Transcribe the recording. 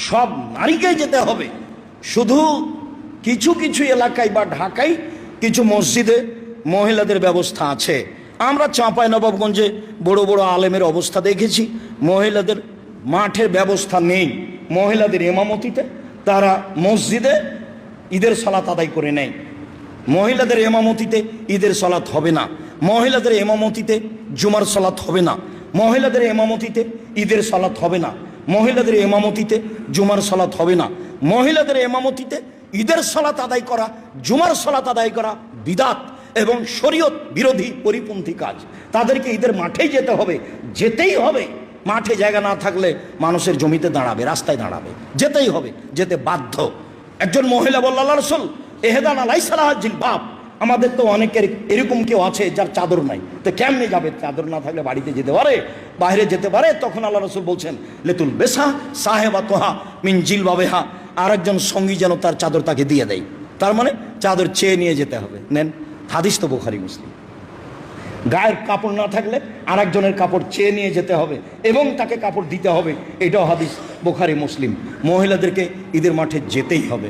সব নারীকেই যেতে হবে। শুধু কিছু কিছু এলাকায় বা ঢাকায় কিছু মসজিদে মহিলাদের ব্যবস্থা আছে। আমরা চাঁপাইনবাবগঞ্জে বড় বড় আলেমের অবস্থা দেখেছি, মহিলাদের মাঠের ব্যবস্থা নেই। মহিলাদের ইমামতিতে তারা মসজিদে ঈদের সালাত আদায় করে নেয়। মহিলাদের ইমামতিতে ঈদের সালাত হবে না, মহিলাদের ইমামতিতে জুমার সালাত হবে না, মহিলাদের ইমামতিতে ঈদের সালাত হবে না, মহিলাদের ইমামতিতে জুমার সালাত হবে না। মহিলাদের ইমামতিতে ঈদের সালাত আদায় করা, জুমার সালাত আদায় করা বিদাত এবং শরীয়ত বিরোধী পরিপন্থী কাজ। তাদেরকে ঈদের মাঠেই যেতে হবে, যেতেই হবে। মাঠে জায়গা না থাকলে মানুষের জমিতে দাঁড়াবে, রাস্তায় দাঁড়াবে, যেতেই হবে, যেতে বাধ্য। একজন মহিলা বলল, আল্লাহ রাসূল এহদানা লাইসা লাহা জিলবাব, আমাদের তো অনেকের এরকম কেউ আছে যার চাদর নাই, তো কেমনে যাবে? চাদর না থাকলে বাড়িতে যেতে পারে, বাইরে যেতে পারে। তখন আল্লাহ রাসূল বলছেন, লেতুল বেসা সাহেবাতহা মিন জিলবাবিহা, আর একজন সঙ্গী যেন তার চাদর তাকে দিয়ে দেয়। তার মানে চাদর চেয়ে নিয়ে যেতে হবে। নেন, হাদিস তো বুখারী মুসলিম। গায়ের কাপড় না থাকলে আর একজনের কাপড় চেয়ে নিয়ে যেতে হবে এবং তাকে কাপড় দিতে হবে, এটাও হাদিস বুখারী মুসলিম। মহিলাদেরকে ঈদের মাঠে যেতেই হবে।